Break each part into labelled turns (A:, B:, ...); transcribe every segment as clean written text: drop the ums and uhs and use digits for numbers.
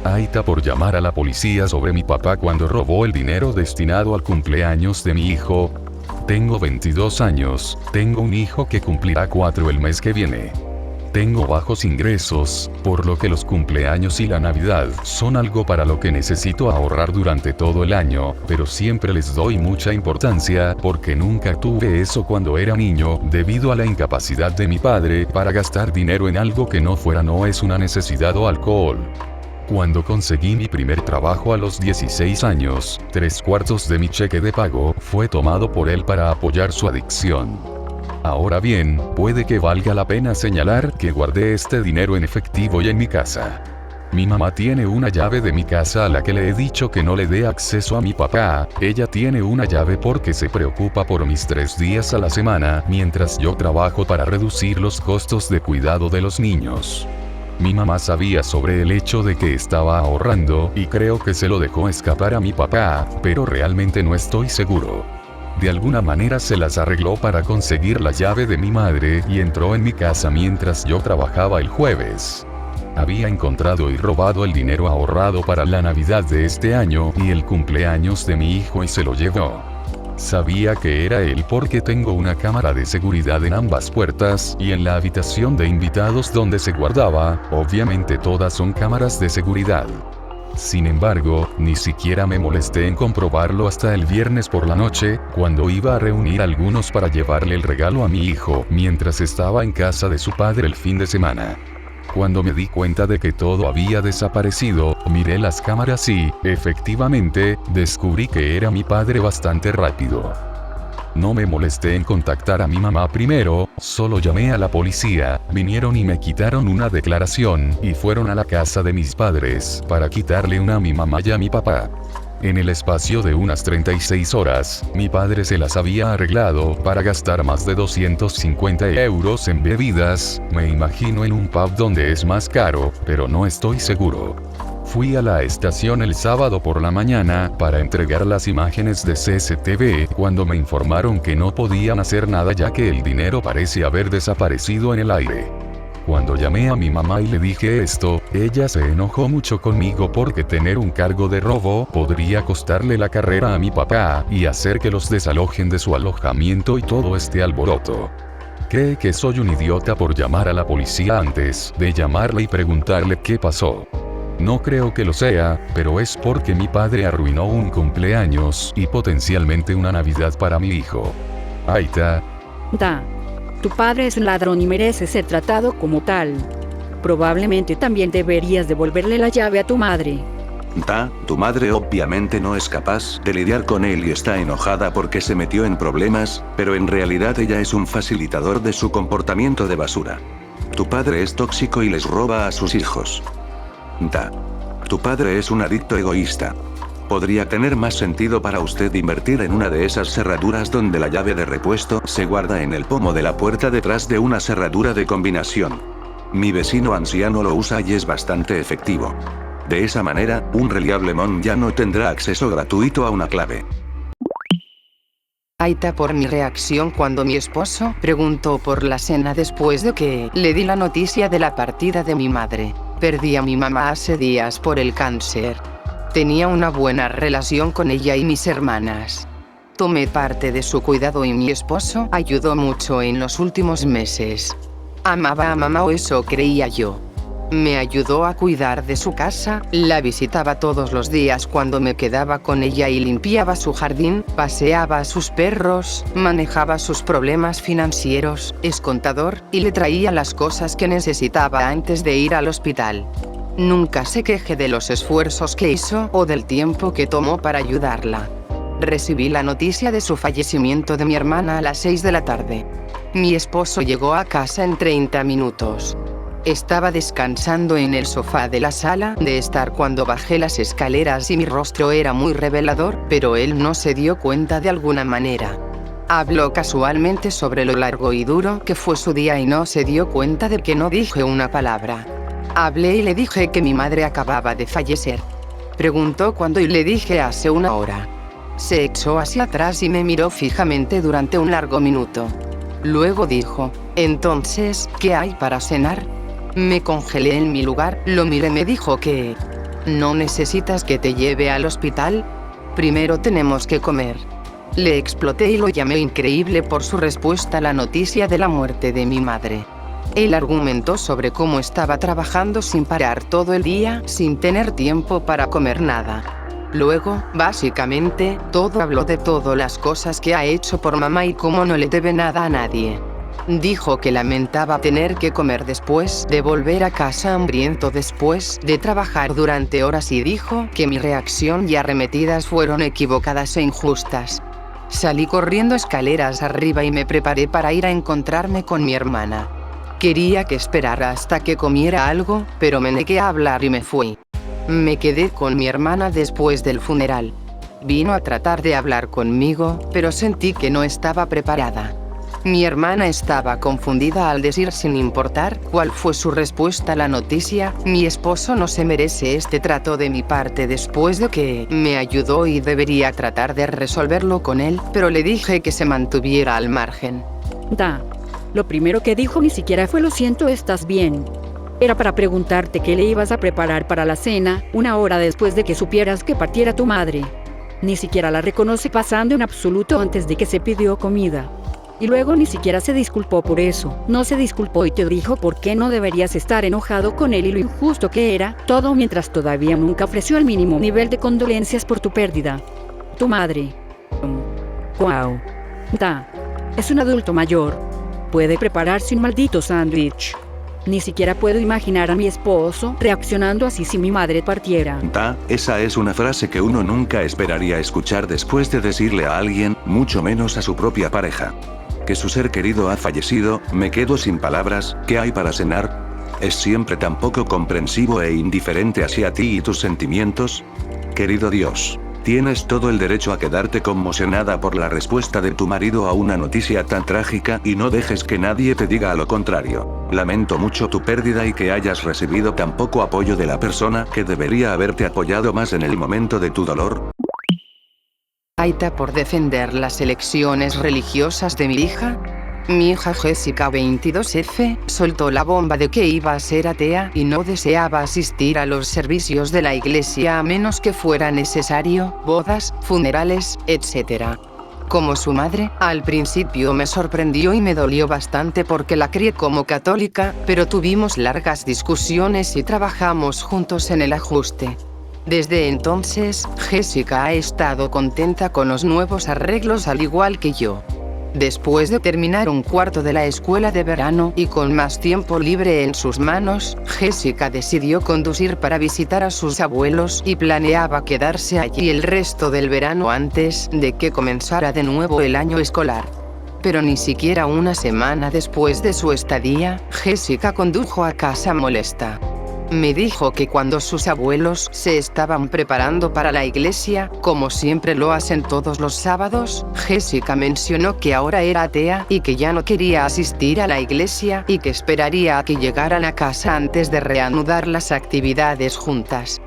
A: Ahí está por llamar a la policía sobre mi papá cuando robó el dinero destinado al cumpleaños de mi hijo. Tengo 22 años, tengo un hijo que cumplirá 4 el mes que viene. Tengo bajos ingresos, por lo que los cumpleaños y la Navidad son algo para lo que necesito ahorrar durante todo el año, pero siempre les doy mucha importancia porque nunca tuve eso cuando era niño, debido a la incapacidad de mi padre para gastar dinero en algo que no es una necesidad o alcohol. Cuando conseguí mi primer trabajo a los 16 años, 3/4 de mi cheque de pago fue tomado por él para apoyar su adicción. Ahora bien, puede que valga la pena señalar que guardé este dinero en efectivo y en mi casa. Mi mamá tiene una llave de mi casa a la que le he dicho que no le dé acceso a mi papá. Ella tiene una llave porque se preocupa por mis 3 días a la semana, mientras yo trabajo para reducir los costos de cuidado de los niños. Mi mamá sabía sobre el hecho de que estaba ahorrando y creo que se lo dejó escapar a mi papá, pero realmente no estoy seguro. De alguna manera se las arregló para conseguir la llave de mi madre y entró en mi casa mientras yo trabajaba el jueves. Había encontrado y robado el dinero ahorrado para la Navidad de este año y el cumpleaños de mi hijo y se lo llevó. Sabía que era él porque tengo una cámara de seguridad en ambas puertas y en la habitación de invitados donde se guardaba, obviamente todas son cámaras de seguridad. Sin embargo, ni siquiera me molesté en comprobarlo hasta el viernes por la noche, cuando iba a reunir a algunos para llevarle el regalo a mi hijo, mientras estaba en casa de su padre el fin de semana. Cuando me di cuenta de que todo había desaparecido, miré las cámaras y, efectivamente, descubrí que era mi padre bastante rápido. No me molesté en contactar a mi mamá primero, solo llamé a la policía, vinieron y me quitaron una declaración, y fueron a la casa de mis padres, para quitarle una a mi mamá y a mi papá. En el espacio de unas 36 horas, mi padre se las había arreglado para gastar más de 250 euros en bebidas, me imagino en un pub donde es más caro, pero no estoy seguro. Fui a la estación el sábado por la mañana para entregar las imágenes de CCTV cuando me informaron que no podían hacer nada ya que el dinero parece haber desaparecido en el aire. Cuando llamé a mi mamá y le dije esto, ella se enojó mucho conmigo porque tener un cargo de robo podría costarle la carrera a mi papá y hacer que los desalojen de su alojamiento y todo este alboroto. Cree que soy un idiota por llamar a la policía antes de llamarle y preguntarle qué pasó. No creo que lo sea, pero es porque mi padre arruinó un cumpleaños y potencialmente una Navidad para mi hijo. Aita.
B: Tu padre es ladrón y merece ser tratado como tal. Probablemente también deberías devolverle la llave a tu madre.
C: Tu madre obviamente no es capaz de lidiar con él y está enojada porque se metió en problemas, pero en realidad ella es un facilitador de su comportamiento de basura. Tu padre es tóxico y les roba a sus hijos. Tu padre es un adicto egoísta. Podría tener más sentido para usted invertir en una de esas cerraduras donde la llave de repuesto se guarda en el pomo de la puerta detrás de una cerradura de combinación. Mi vecino anciano lo usa y es bastante efectivo. De esa manera, un reliable mon ya no tendrá acceso gratuito a una clave.
D: Aita por mi reacción cuando mi esposo preguntó por la cena después de que le di la noticia de la partida de mi madre. Perdí a mi mamá hace días por el cáncer. Tenía una buena relación con ella y mis hermanas. Tomé parte de su cuidado y mi esposo ayudó mucho en los últimos meses. Amaba a mamá o eso creía yo. Me ayudó a cuidar de su casa, la visitaba todos los días cuando me quedaba con ella y limpiaba su jardín, paseaba a sus perros, manejaba sus problemas financieros, es contador, y le traía las cosas que necesitaba antes de ir al hospital. Nunca se queje de los esfuerzos que hizo o del tiempo que tomó para ayudarla. Recibí la noticia de su fallecimiento de mi hermana a las 6 de la tarde. Mi esposo llegó a casa en 30 minutos. Estaba descansando en el sofá de la sala de estar cuando bajé las escaleras y mi rostro era muy revelador, pero él no se dio cuenta de alguna manera. Habló casualmente sobre lo largo y duro que fue su día y no se dio cuenta de que no dije una palabra. Hablé y le dije que mi madre acababa de fallecer. Preguntó cuándo y le dije hace 1 hora. Se echó hacia atrás y me miró fijamente durante un largo minuto. Luego dijo, «Entonces, ¿qué hay para cenar?». Me congelé en mi lugar, lo miré y me dijo que ¿No necesitas que te lleve al hospital? Primero tenemos que comer. Le exploté y lo llamé increíble por su respuesta a la noticia de la muerte de mi madre. Él argumentó sobre cómo estaba trabajando sin parar todo el día, sin tener tiempo para comer nada. Luego, básicamente, todo habló de todas las cosas que ha hecho por mamá y cómo no le debe nada a nadie. Dijo que lamentaba tener que comer después de volver a casa hambriento después de trabajar durante horas y dijo que mi reacción y arremetidas fueron equivocadas e injustas. Salí corriendo escaleras arriba y me preparé para ir a encontrarme con mi hermana. Quería que esperara hasta que comiera algo, pero me negué a hablar y me fui. Me quedé con mi hermana después del funeral. Vino a tratar de hablar conmigo, pero sentí que no estaba preparada. Mi hermana estaba confundida al decir sin importar cuál fue su respuesta a la noticia, mi esposo no se merece este trato de mi parte después de que me ayudó y debería tratar de resolverlo con él, pero le dije que se mantuviera al margen.
B: Lo primero que dijo ni siquiera fue lo siento, ¿estás bien? Era para preguntarte qué le ibas a preparar para la cena, 1 hora después de que supieras que partiera tu madre. Ni siquiera la reconoce pasando en absoluto antes de que se pidió comida. Y luego ni siquiera se disculpó por eso, no se disculpó y te dijo por qué no deberías estar enojado con él y lo injusto que era, todo mientras todavía nunca ofreció el mínimo nivel de condolencias por tu pérdida. Tu madre. Wow. Es un adulto mayor. Puede prepararse un maldito sándwich. Ni siquiera puedo imaginar a mi esposo reaccionando así si mi madre partiera.
C: Esa es una frase que uno nunca esperaría escuchar después de decirle a alguien, mucho menos a su propia pareja. Que su ser querido ha fallecido, me quedo sin palabras. ¿Qué hay para cenar? ¿Es siempre tan poco comprensivo e indiferente hacia ti y tus sentimientos? Querido Dios, tienes todo el derecho a quedarte conmocionada por la respuesta de tu marido a una noticia tan trágica y no dejes que nadie te diga lo contrario. Lamento mucho tu pérdida y que hayas recibido tan poco apoyo de la persona que debería haberte apoyado más en el momento de tu dolor.
D: Aita por defender las elecciones religiosas de mi hija. Mi hija Jessica 22F soltó la bomba de que iba a ser atea y no deseaba asistir a los servicios de la iglesia a menos que fuera necesario, bodas, funerales, etc. Como su madre, al principio me sorprendió y me dolió bastante porque la crié como católica, pero tuvimos largas discusiones y trabajamos juntos en el ajuste. Desde entonces, Jessica ha estado contenta con los nuevos arreglos al igual que yo. Después de terminar 1/4 de la escuela de verano y con más tiempo libre en sus manos, Jessica decidió conducir para visitar a sus abuelos y planeaba quedarse allí el resto del verano antes de que comenzara de nuevo el año escolar. Pero ni siquiera 1 semana después de su estadía, Jessica condujo a casa molesta. Me dijo que cuando sus abuelos se estaban preparando para la iglesia, como siempre lo hacen todos los sábados, Jessica mencionó que ahora era atea y que ya no quería asistir a la iglesia y que esperaría a que llegaran a casa antes de reanudar las actividades juntas.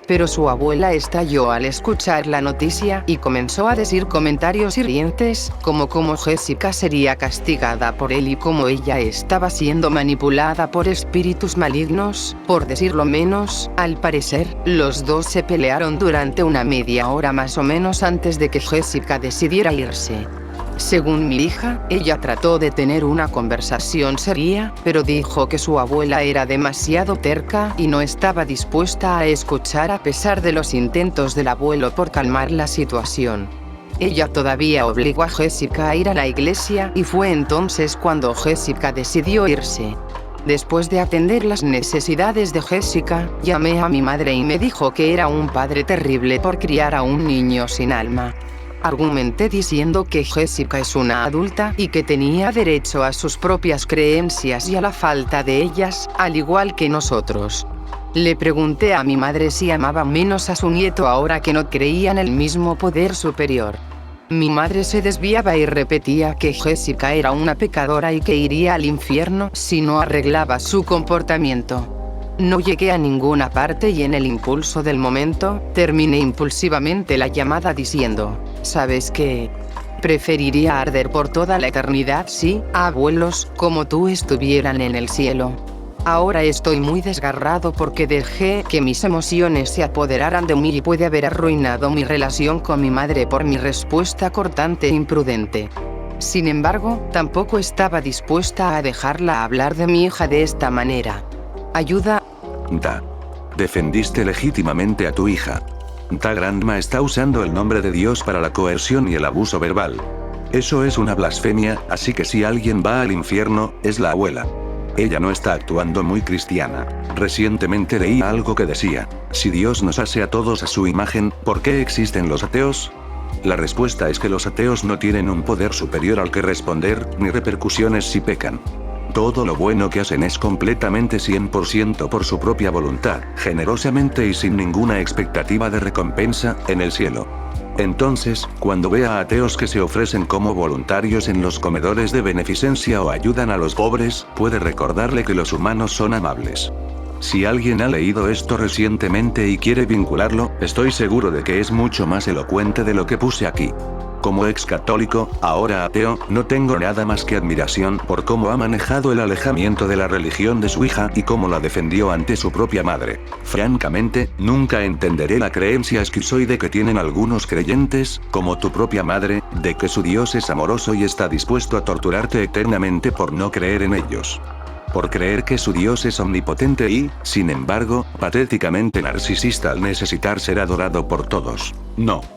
D: Pero su abuela estalló al escuchar la noticia y comenzó a decir comentarios hirientes, como cómo Jessica sería castigada por él y cómo ella estaba siendo manipulada por espíritus malignos, por decirlo menos. Al parecer, los dos se pelearon durante una media hora más o menos antes de que Jessica decidiera irse. Según mi hija, ella trató de tener una conversación seria, pero dijo que su abuela era demasiado terca y no estaba dispuesta a escuchar a pesar de los intentos del abuelo por calmar la situación. Ella todavía obligó a Jessica a ir a la iglesia y fue entonces cuando Jessica decidió irse. Después de atender las necesidades de Jessica, llamé a mi madre y me dijo que era un padre terrible por criar a un niño sin alma. Argumenté diciendo que Jessica es una adulta y que tenía derecho a sus propias creencias y a la falta de ellas, al igual que nosotros. Le pregunté a mi madre si amaba menos a su nieto ahora que no creía en el mismo poder superior. Mi madre se desviaba y repetía que Jessica era una pecadora y que iría al infierno si no arreglaba su comportamiento. No llegué a ninguna parte y en el impulso del momento, terminé impulsivamente la llamada diciendo, ¿sabes qué? Preferiría arder por toda la eternidad si abuelos como tú estuvieran en el cielo. Ahora estoy muy desgarrado porque dejé que mis emociones se apoderaran de mí y puede haber arruinado mi relación con mi madre por mi respuesta cortante e imprudente. Sin embargo, tampoco estaba dispuesta a dejarla hablar de mi hija de esta manera. Ayuda.
C: Da. Defendiste legítimamente a tu hija. Da Grandma está usando el nombre de Dios para la coerción y el abuso verbal. Eso es una blasfemia, así que si alguien va al infierno, es la abuela. Ella no está actuando muy cristiana. Recientemente leí algo que decía, si Dios nos hace a todos a su imagen, ¿por qué existen los ateos? La respuesta es que los ateos no tienen un poder superior al que responder, ni repercusiones si pecan. Todo lo bueno que hacen es completamente 100% por su propia voluntad, generosamente y sin ninguna expectativa de recompensa, en el cielo. Entonces, cuando vea a ateos que se ofrecen como voluntarios en los comedores de beneficencia o ayudan a los pobres, puede recordarle que los humanos son amables. Si alguien ha leído esto recientemente y quiere vincularlo, estoy seguro de que es mucho más elocuente de lo que puse aquí. Como ex católico, ahora ateo, no tengo nada más que admiración por cómo ha manejado el alejamiento de la religión de su hija y cómo la defendió ante su propia madre. Francamente, nunca entenderé la creencia esquizoide que tienen algunos creyentes, como tu propia madre, de que su Dios es amoroso y está dispuesto a torturarte eternamente por no creer en ellos. Por creer que su Dios es omnipotente y, sin embargo, patéticamente narcisista al necesitar ser adorado por todos. No.